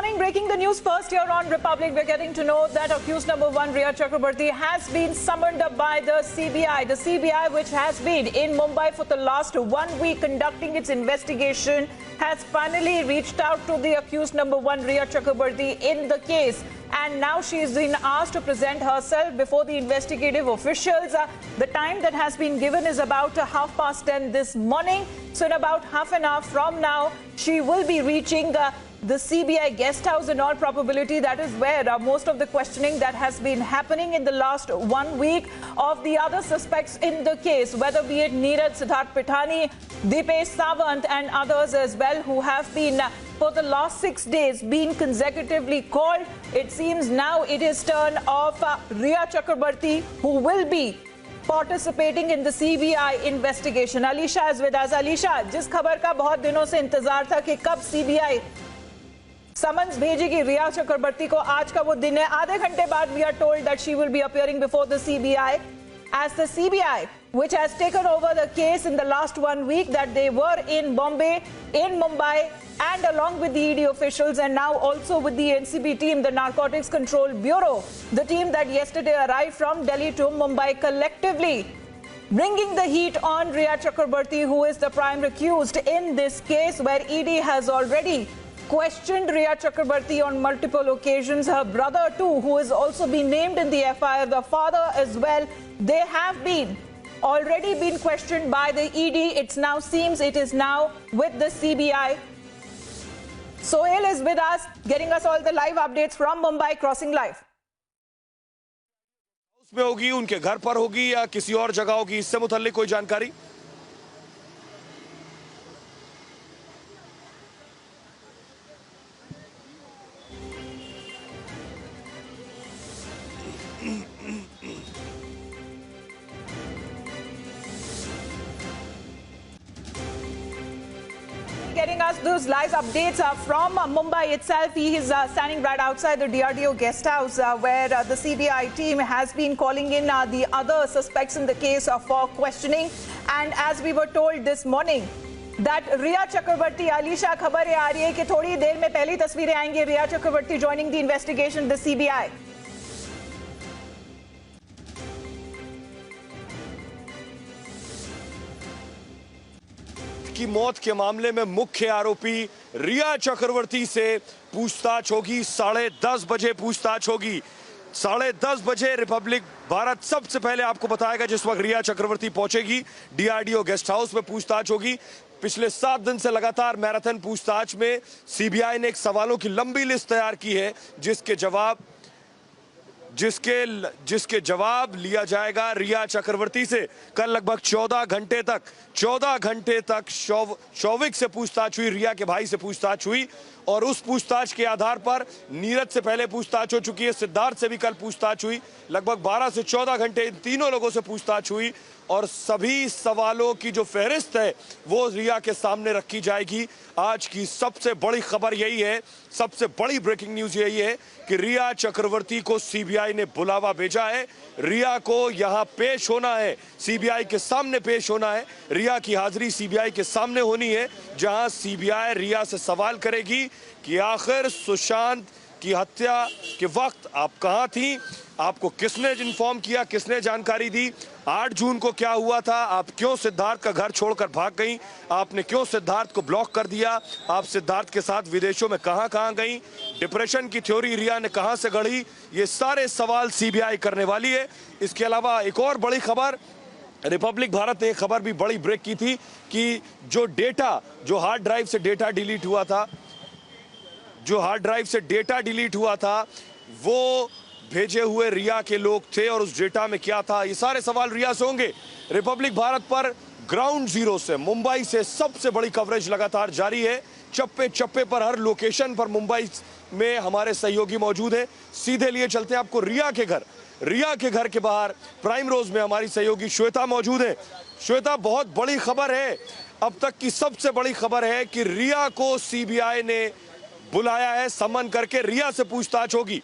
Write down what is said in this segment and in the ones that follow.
Morning, breaking the news first here on Republic. We're getting to know that accused number one, Rhea Chakrabarti, has been summoned by the CBI. The CBI, which has been in Mumbai for the last 1 week conducting its investigation, has finally reached out to the accused number one, Rhea Chakrabarti, in the case. And now she is being asked to present herself before the investigative officials. The time that has been given is about 10:30 this morning. So in about half an hour from now, she will be reaching the CBI guest house. In all probability, that is where most of the questioning that has been happening in the last 1 week of the other suspects in the case, whether be it Neeraj, Siddharth Pithani, Deepesh Sawant and others as well, who have been for the last 6 days been consecutively called. It seems now it is turn of Rhea Chakrabarti, who will be participating in the CBI investigation. Alisha is with us. Alisha, जिस खबर का बहुत दिनों से इंतजार था कि कब CBI समन्स भेजेगी रिया चक्रवर्ती को, आज का वो दिन है. आधे घंटे बाद we are told that she will be appearing before the CBI, as the CBI, which has taken over the case in the last 1 week, that they were in Bombay, in Mumbai, and along with the ED officials, and now also with the NCB team, the Narcotics Control Bureau, the team that yesterday arrived from Delhi to Mumbai, collectively bringing the heat on Rhea Chakrabarti, who is the prime accused in this case, where ED has already questioned Rhea Chakrabarti on multiple occasions. Her brother too, who has also been named in the FIR, the father as well, they have been already been questioned by the ED. It now seems it is now with the CBI. Sohail is with us, getting us all the live updates from Mumbai. Crossing Live. उसमें होगी, उनके घर पर होगी या किसी और जगह होगी, इससे मुताल्लिक कोई जानकारी? Getting us those live updates from Mumbai itself. He is standing right outside the DRDO guest house where the CBI team has been calling in the other suspects in the case for questioning. And as we were told this morning, that Rhea Chakrabarti, Alisha, खबर ये आ रही है कि थोड़ी देर में पहली तस्वीरें आएंगी Rhea Chakrabarti joining the investigation, the CBI. की मौत के मामले में मुख्य आरोपी रिया चक्रवर्ती से पूछताछ होगी. 10:30 बजे पूछताछ होगी. 10:30 बजे रिपब्लिक भारत सबसे पहले आपको बताएगा जिस वक्त रिया चक्रवर्ती पहुंचेगी डीआरडीओ गेस्ट हाउस में पूछताछ होगी. पिछले 7 दिन से लगातार मैराथन पूछताछ में सीबीआई ने एक सवालों की लंबी लिस्ट तैयार की है जिसके जवाब लिया जाएगा रिया चक्रवर्ती से. कल लगभग 14 घंटे तक शौविक से पूछताछ हुई, रिया के भाई से पूछताछ हुई, और उस पूछताछ के आधार पर नीरज से पहले पूछताछ हो चुकी है, सिद्धार्थ से भी कल पूछताछ हुई. लगभग 12 से 14 घंटे इन तीनों लोगों से पूछताछ हुई और सभी सवालों की जो फहरिस्त है वो रिया के सामने रखी जाएगी. आज की सबसे बड़ी खबर यही है, सबसे बड़ी ब्रेकिंग न्यूज यही है कि रिया चक्रवर्ती को सीबीआई ने बुलावा भेजा है. रिया को यहां पेश होना है, सीबीआई के सामने पेश होना है. रिया की हाजिरी सीबीआई के सामने होनी है, जहां सीबीआई रिया से सवाल करेगी कि आखिर सुशांत की हत्या के वक्त आप कहां थी, आपको किसने इन्फॉर्म किया, किसने जानकारी दी, 8 जून को क्या हुआ था, आप क्यों सिद्धार्थ का घर छोड़कर भाग गई, आपने क्यों सिद्धार्थ को ब्लॉक कर दिया, आप सिद्धार्थ के साथ विदेशों में कहां गई, डिप्रेशन की थ्योरी रिया ने कहां से गढ़ी, ये सारे सवाल सीबीआई करने वाली है. इसके अलावा एक और बड़ी खबर, रिपब्लिक भारत ने एक खबर भी बड़ी ब्रेक की थी कि जो हार्ड ड्राइव से डेटा डिलीट हुआ था वो भेजे हुए रिया के लोग थे, और उस डेटा में क्या था, ये सारे सवाल रिया से होंगे. रिपब्लिक भारत पर ग्राउंड जीरो से, मुंबई से सबसे बड़ी कवरेज लगातार जारी है. चप्पे चप्पे पर, हर लोकेशन पर मुंबई में हमारे सहयोगी मौजूद हैं. सीधे लिए चलते हैं आपको रिया के घर के बाहर प्राइम रोज में हमारी सहयोगी श्वेता मौजूद है. श्वेता, बहुत बड़ी खबर है, अब तक की सबसे बड़ी खबर है कि रिया को सीबीआई ने बुलाया है, समन करके रिया से पूछताछ होगी.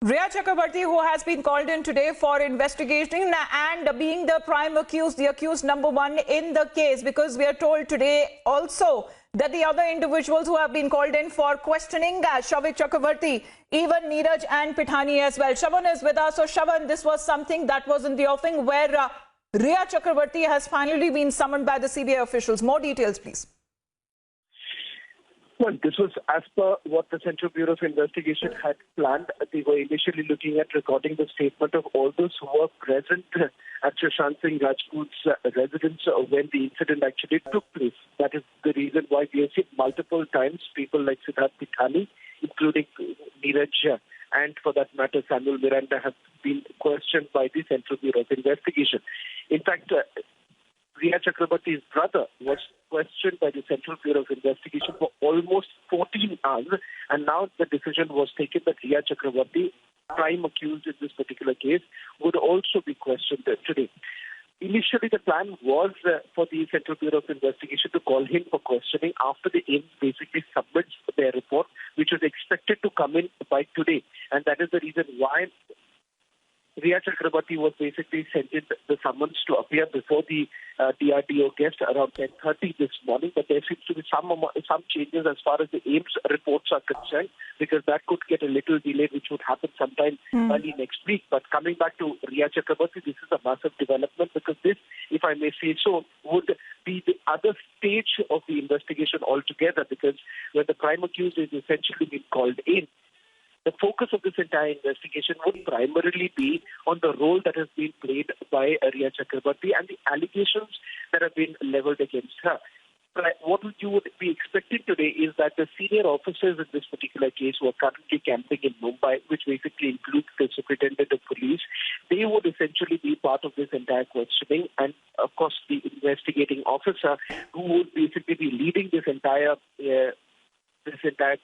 Riya Chakrabarti, who has been called in today for investigation and being the prime accused, the accused number one in the case, because we are told today also that the other individuals who have been called in for questioning, Shavik Chakrabarti, even Neeraj and Pithani as well. Shavan is with us. So Shavan, this was something that was in the offing where Riya Chakrabarti has finally been summoned by the CBI officials. More details, please. Well, this was as per what the Central Bureau of Investigation had planned. They were initially looking at recording the statement of all those who were present at Sushant Singh Rajput's residence when the incident actually took place. That is the reason why we have seen multiple times people like Siddharth Pithani, including Neeraj, and for that matter, Samuel Miranda, have been questioned by the Central Bureau of Investigation. In fact, Riya Chakrabarti's brother was questioned by the Central Bureau of Investigation for almost 14 hours, and now the decision was taken that Riya Chakrabarti, prime accused in this particular case, would also be questioned today. Initially, the plan was for the Central Bureau of Investigation to call him for questioning after the AIIMS basically submits their report, which was expected to come in by today, and that is the reason why Riya Chakrabarti was basically sent in the summons to appear before the DRDO guest around 10:30 this morning. But there seems to be some changes as far as the AIIMS reports are concerned, because that could get a little delayed, which would happen sometime early next week. But coming back to Riya Chakrabarti, this is a massive development, because this, if I may say so, would be the other stage of the investigation altogether, because when the prime accused is essentially being called in, the focus of this entire investigation would primarily be on the role that has been played by Riya Chakrabarti and the allegations that have been leveled against her. But what you would be expecting today is that the senior officers in this particular case who are currently camping in Mumbai, which basically includes the Superintendent of Police, they would essentially be part of this entire questioning, and of course the investigating officer who would basically be leading this entire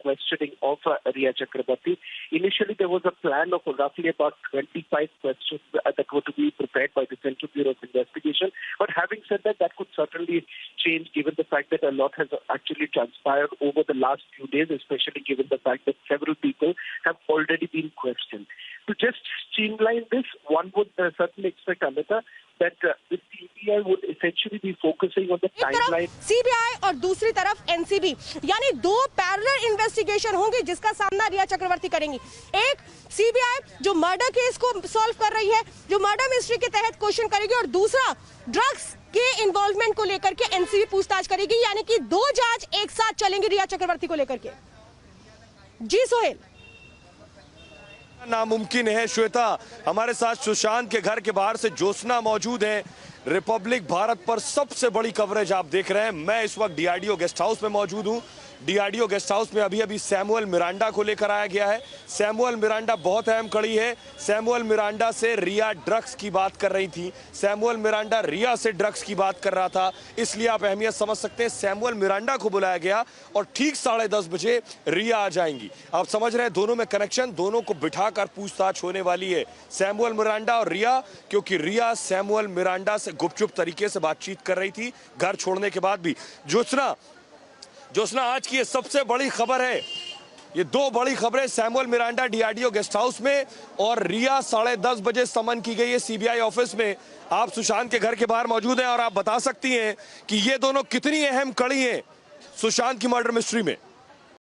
questioning of Riya Chakrabarti. Initially, there was a plan of roughly about 25 questions that were to be prepared by the Central Bureau of Investigation. But having said that, that could certainly change given the fact that a lot has actually transpired over the last few days, especially given the fact that several people have already been questioned. To just streamline this, one would certainly expect, Amita, that the CBI would essentially be focusing on the timeline. CBI और दूसरी तरफ NCB, यानी दो parallel investigation होंगी जिसका सामना रिया चक्रवर्ती करेंगी। एक CBI जो मर्डर केस को सॉल्व कर रही है, जो मर्डर मिस्ट्री के तहत क्वेश्चन करेगी, और दूसरा ड्रग्स के इन्वॉल्वमेंट को लेकर के NCB पूछताछ करेगी, यानी कि दो जांच एक साथ चलेंगी रिया चक्रवर्ती को लेकर के। जी सोहेल, नामुमकिन है श्वेता। हमारे साथ सुशांत के घर के बाहर से ज्योत्सना मौजूद है। रिपब्लिक भारत पर सबसे बड़ी कवरेज आप देख रहे हैं। मैं इस वक्त डीआरडीओ गेस्ट हाउस में मौजूद हूं। डीआरडीओ गेस्ट हाउस में अभी सैमुअल मिरांडा को लेकर आया गया है। सैमुअल मिरांडा बहुत अहम कड़ी है। सैमुअल मिरांडा से रिया ड्रग्स की बात कर रही थी, सैमुअल मिरांडा रिया से ड्रग्स की बात कर रहा था, इसलिए आप अहमियत समझ सकते हैं। सैमुअल मिरांडा को बुलाया गया और ठीक 10:30 बजे रिया आ जाएंगी। आप समझ रहे हैं दोनों में कनेक्शन, दोनों को बिठाकर पूछताछ होने वाली है, सैमुअल मिरांडा और रिया, क्योंकि रिया सैमुअल मिरांडा से गुपचुप तरीके से बातचीत कर रही थी घर छोड़ने के बाद भी। ज्योत्सना, आज की ये सबसे बड़ी खबर है, ये दो बड़ी खबरें, Samuel Miranda DRDO guest house में और रिया 10:30 बजे समन की गई है सीबीआई ऑफिस में। आप सुशांत के घर के बाहर मौजूद हैं और आप बता सकती हैं कि ये दोनों कितनी अहम कड़ी हैं सुशांत की मर्डर मिस्ट्री में।